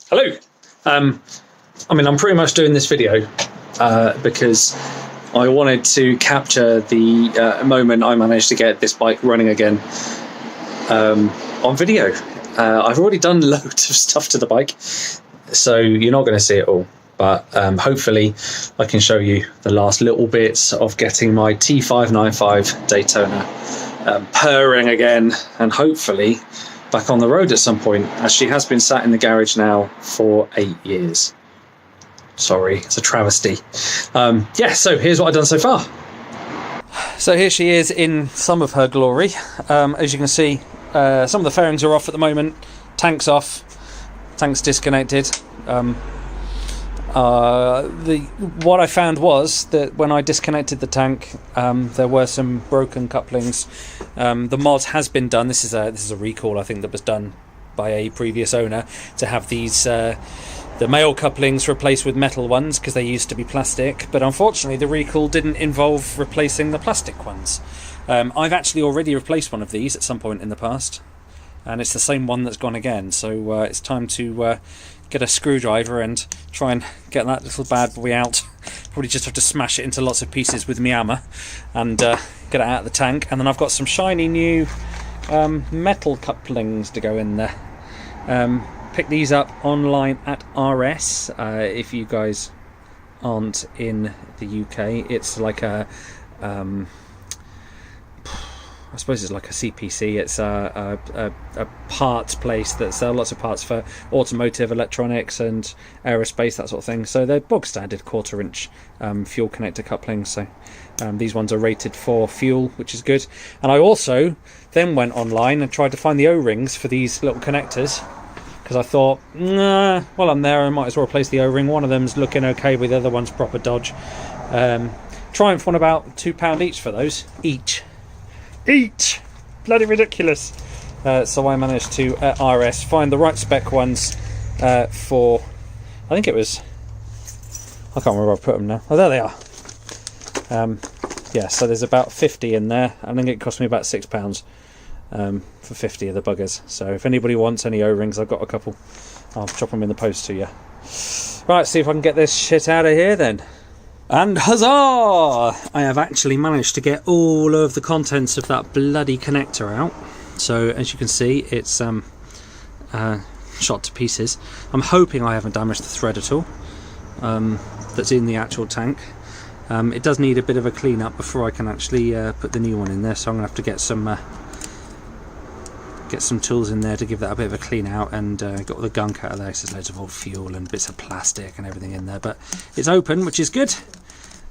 Hello. I'm pretty much doing this video because I wanted to capture the moment I managed to get this bike running again on video. I've already done loads of stuff to the bike, so you're not going to see it all, but hopefully I can show you the last little bits of getting my t595 Daytona purring again, and hopefully back on the road at some point, as she has been sat in the garage now for 8 years. Sorry, it's a travesty. So here's what I've done so far. So here she is in some of her glory. As you can see, some of the fairings are off at the moment. Tank's off. Tank's disconnected. What I found was that when I disconnected the tank, there were some broken couplings. The mod has been done. This is a recall, I think, that was done by a previous owner to have these the male couplings replaced with metal ones because they used to be plastic. But unfortunately, the recall didn't involve replacing the plastic ones. I've actually already replaced one of these at some point in the past, and it's the same one that's gone again. So it's time to get a screwdriver and try and get that little bad boy out. Probably just have to smash it into lots of pieces with my hammer and get it out of the tank. And then I've got some shiny new metal couplings to go in there. Pick these up online at RS. If you guys aren't in the UK, it's like a I suppose it's like a CPC. It's a parts place that sell lots of parts for automotive, electronics and aerospace, that sort of thing. So they're bog standard 1/4 inch fuel connector couplings. So these ones are rated for fuel, which is good. And I also then went online and tried to find the O-rings for these little connectors, because I thought, nah, while I'm there I might as well replace the O-ring. One of them's looking okay, but the other one's proper dodge. Triumph won about £2 each for those. Each! Bloody ridiculous. So I managed to at RS find the right spec ones for, I think it was, I can't remember where I put them now. Oh, there they are. Yeah, so there's about 50 in there. I think it cost me about £6 for 50 of the buggers. So if anybody wants any O-rings, I've got a couple. I'll drop them in the post to you. Right, see if I can get this shit out of here then. And huzzah! I have actually managed to get all of the contents of that bloody connector out. So as you can see, it's shot to pieces. I'm hoping I haven't damaged the thread at all that's in the actual tank. It does need a bit of a clean up before I can actually put the new one in there, so I'm going to have to get some tools in there to give that a bit of a clean out and get all the gunk out of there. There's loads of old fuel and bits of plastic and everything in there, but it's open, which is good.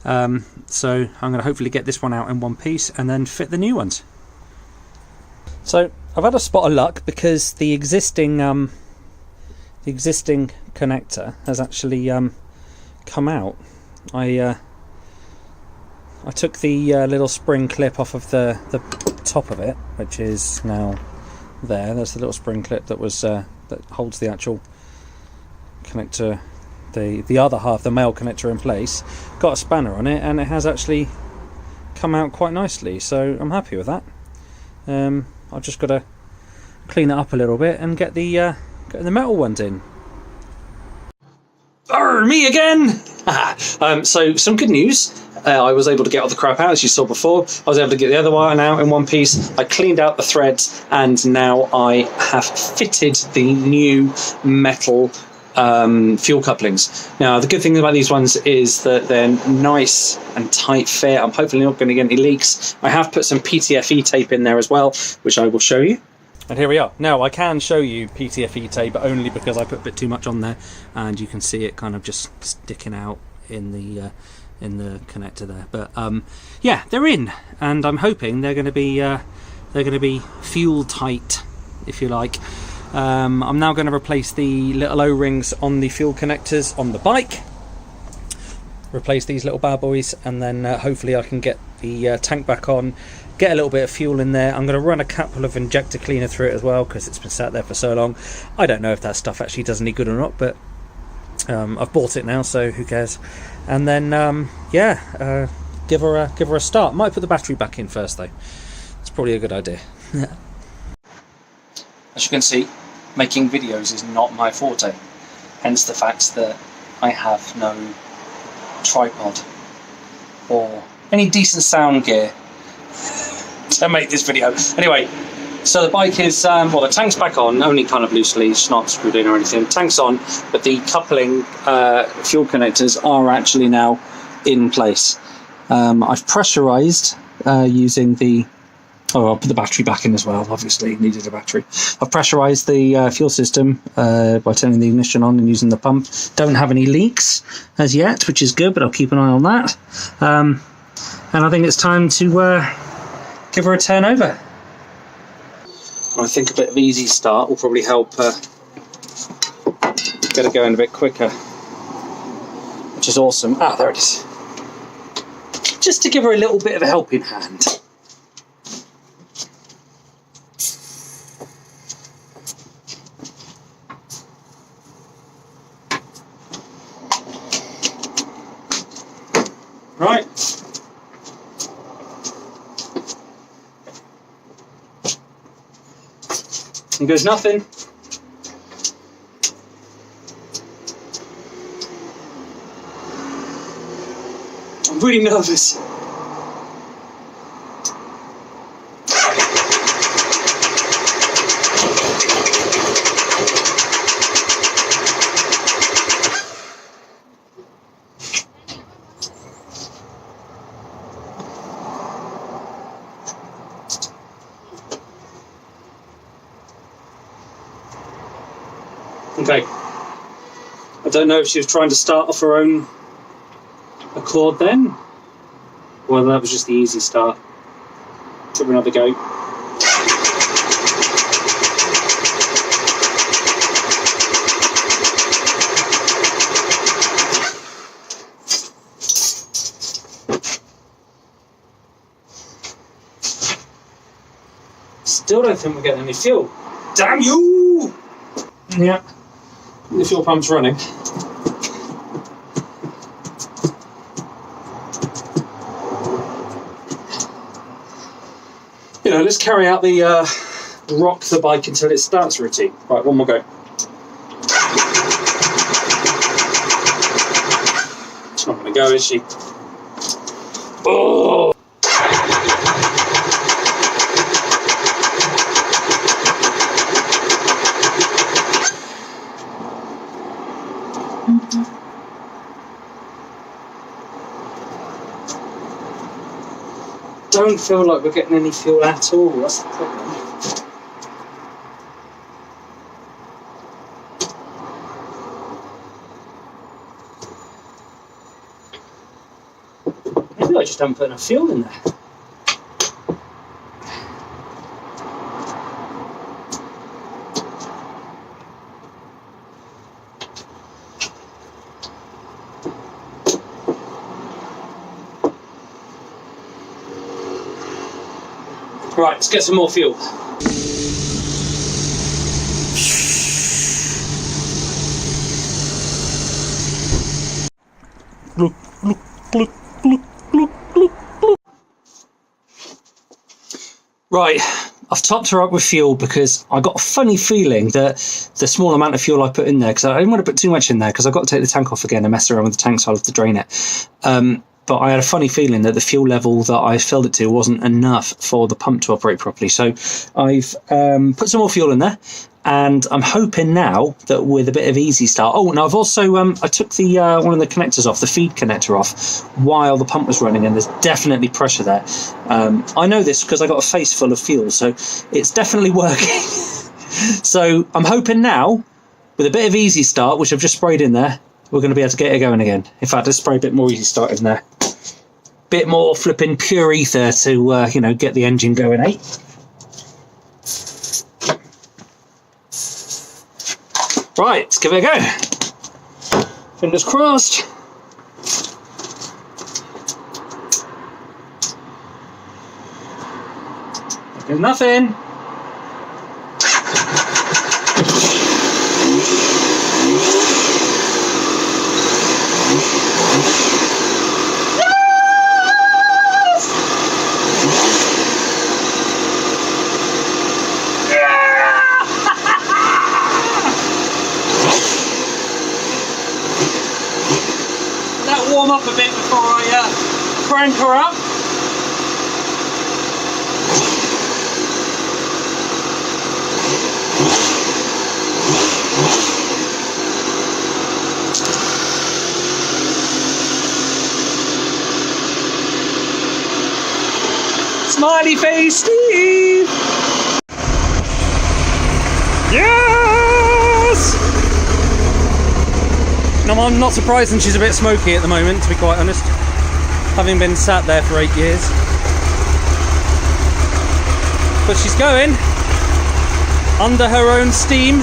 So I'm going to hopefully get this one out in one piece and then fit the new ones. So I've had a spot of luck because the existing connector has actually come out. I took the little spring clip off of the top of it, which is now there. There's the little spring clip that was that holds the actual connector, the other half, the male connector, in place. Got a spanner on it and it has actually come out quite nicely, so I'm happy with that. I've just got to clean it up a little bit and get the metal ones in. Me again! So some good news. I was able to get all the crap out, as you saw before. I was able to get the other one out in one piece. I cleaned out the threads, and now I have fitted the new metal fuel couplings. Now, the good thing about these ones is that they're nice and tight fit. I'm hopefully not going to get any leaks. I have put some PTFE tape in there as well, which I will show you. And here we are. Now I can show you PTFE tape, but only because I put a bit too much on there, and you can see it kind of just sticking out in the connector there. But yeah, they're in, and I'm hoping they're going to be fuel tight, if you like. I'm now going to replace the little O-rings on the fuel connectors on the bike. Replace these little bad boys, and then hopefully I can get the tank back on. Get a little bit of fuel in there. I'm going to run a couple of injector cleaner through it as well, because it's been sat there for so long. I don't know if that stuff actually does any good or not, but I've bought it now, so who cares. And then give her a start. Might put the battery back in first though. It's probably a good idea. As you can see, making videos is not my forte. hence the fact that I have no tripod or any decent sound gear to make this video. Anyway, so the bike is, well, the tank's back on, only kind of loosely, it's not screwed in or anything. Tank's on, but the coupling fuel connectors are actually now in place. I've pressurized using the, oh, I'll put the battery back in as well, obviously needed a battery. I've pressurized the fuel system by turning the ignition on and using the pump. Don't have any leaks as yet, which is good, but I'll keep an eye on that. And I think it's time to give her a turn over. I think a bit of easy start will probably help get her going a bit quicker, which is awesome. Ah, there it is. Just to give her a little bit of a helping hand. Right. And goes nothing. I'm really nervous. Okay, I don't know if she was trying to start off her own accord then, or whether that was just the easy start. Give her another go. Still don't think we're getting any fuel. Damn you! Yeah. The fuel pump's running. You know, let's carry out the rock the bike until it starts routine. Right, one more go. It's not going to go, is she? Oh! Don't feel like we're getting any fuel at all, that's the problem. Maybe I just haven't put enough fuel in there. Right, let's get some more fuel. Look, look, look, look, look, look, look. Right, I've topped her up with fuel because I got a funny feeling that the small amount of fuel I put in there, because I didn't want to put too much in there because I've got to take the tank off again and mess around with the tank, so I'll have to drain it. But I had a funny feeling that the fuel level that I filled it to wasn't enough for the pump to operate properly. So I've put some more fuel in there, and I'm hoping now that with a bit of easy start. Oh, and I've also I took the one of the connectors off, the feed connector off, while the pump was running, and there's definitely pressure there. I know this because I got a face full of fuel, so it's definitely working. So I'm hoping now, with a bit of easy start, which I've just sprayed in there, we're going to be able to get it going again. In fact, let's spray a bit more easy start in there. Bit more flipping pure ether to, you know, get the engine going, eh? Right, let's give it a go. Fingers crossed. There's nothing. up a bit before I crank her up. Smiley face Steve! Yes! Now I'm not surprised, and she's a bit smoky at the moment, to be quite honest, having been sat there for 8 years. But she's going under her own steam.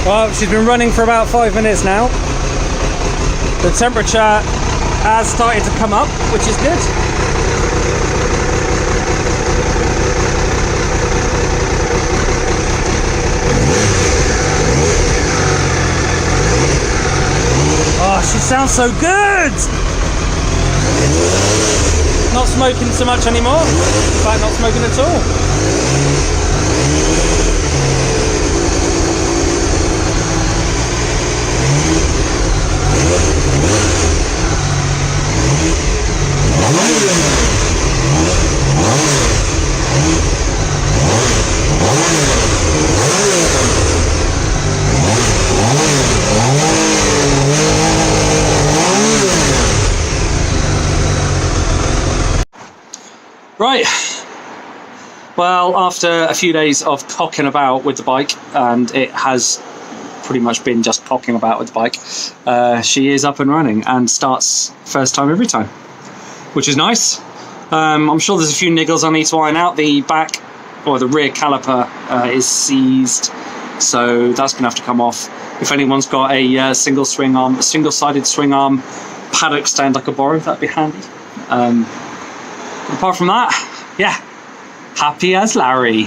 Well, she's been running for about 5 minutes now. The temperature has started to come up, which is good. Oh, she sounds so good! Not smoking so much anymore. In fact, not smoking at all. Right, well, after a few days of cocking about with the bike, and it has pretty much been just cocking about with the bike, she is up and running and starts first time every time, which is nice. I'm sure there's a few niggles I need to iron out. The back, or the rear caliper is seized, so that's going to have to come off. If anyone's got a single-sided swing arm paddock stand I could borrow, that'd be handy. Apart from that, yeah, happy as Larry.